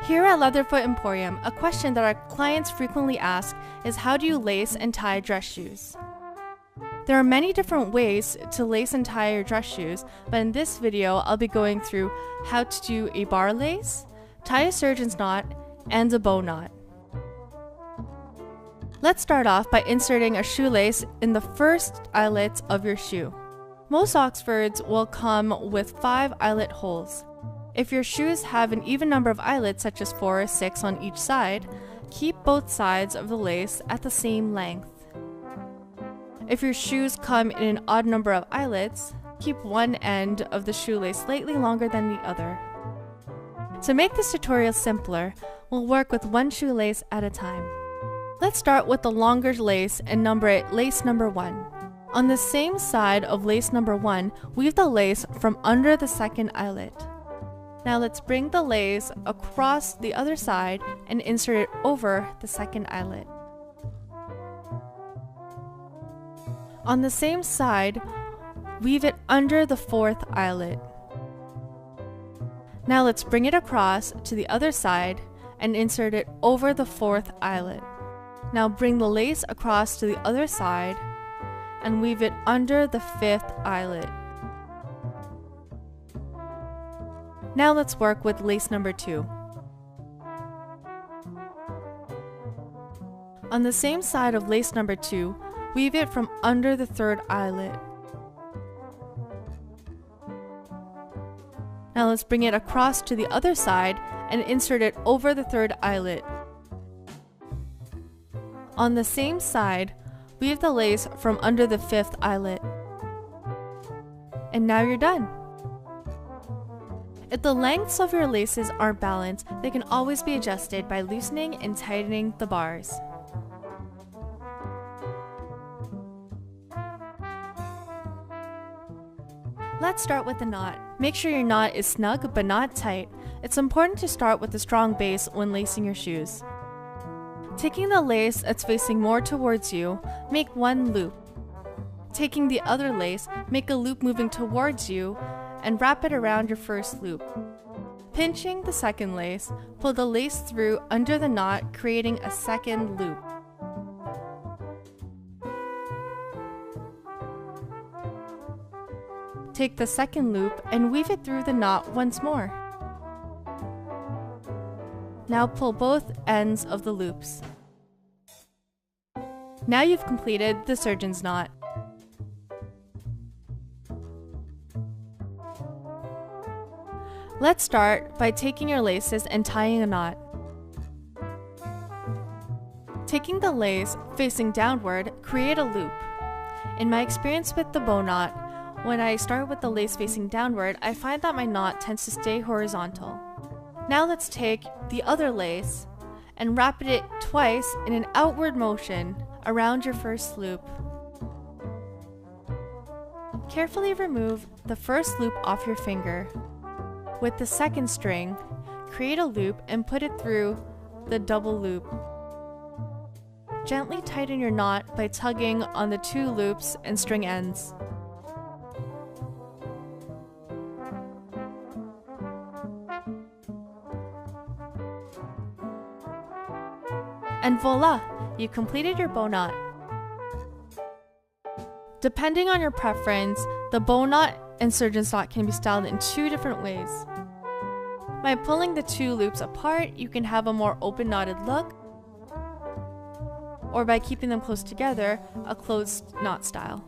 Here at Leatherfoot Emporium, a question that our clients frequently ask is how do you lace and tie dress shoes? There are many different ways to lace and tie your dress shoes, but in this video I'll be going through how to do a bar lace, tie a surgeon's knot, and a bow knot. Let's start off by inserting a shoelace in the first eyelets of your shoe. Most Oxfords will come with 5 eyelet holes. If your shoes have an even number of eyelets, such as 4 or 6 on each side, keep both sides of the lace at the same length. If your shoes come in an odd number of eyelets, keep one end of the shoelace slightly longer than the other. To make this tutorial simpler, we'll work with one shoelace at a time. Let's start with the longer lace and number it lace number 1. On the same side of lace number 1, weave the lace from under the second eyelet. Now let's bring the lace across the other side and insert it over the second eyelet. On the same side, weave it under the 4th eyelet. Now let's bring it across to the other side and insert it over the 4th eyelet. Now bring the lace across to the other side and weave it under the 5th eyelet. Now let's work with lace number 2. On the same side of lace number 2, weave it from under the 3rd eyelet. Now let's bring it across to the other side and insert it over the 3rd eyelet. On the same side, weave the lace from under the 5th eyelet. And now you're done! If the lengths of your laces aren't balanced, they can always be adjusted by loosening and tightening the bars. Let's start with the knot. Make sure your knot is snug but not tight. It's important to start with a strong base when lacing your shoes. Taking the lace that's facing more towards you, make one loop. Taking the other lace, make a loop moving towards you and wrap it around your first loop. Pinching the second lace, pull the lace through under the knot, creating a second loop. Take the second loop and weave it through the knot once more. Now pull both ends of the loops. Now you've completed the surgeon's knot. Let's start by taking your laces and tying a knot. Taking the lace facing downward, create a loop. In my experience with the bow knot, when I start with the lace facing downward, I find that my knot tends to stay horizontal. Now let's take the other lace and wrap it twice in an outward motion around your first loop. Carefully remove the first loop off your finger. With the second string, create a loop and put it through the double loop. Gently tighten your knot by tugging on the 2 loops and string ends. And voila! You completed your bow knot. Depending on your preference, the bow knot and surgeon's knot can be styled in 2 different ways. By pulling the 2 loops apart, you can have a more open knotted look, or by keeping them close together, a closed knot style.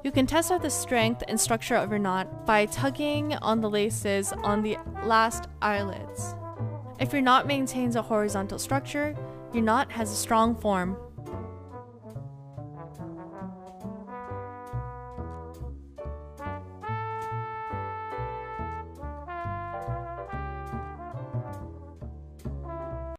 You can test out the strength and structure of your knot by tugging on the laces on the last eyelets. If your knot maintains a horizontal structure, your knot has a strong form.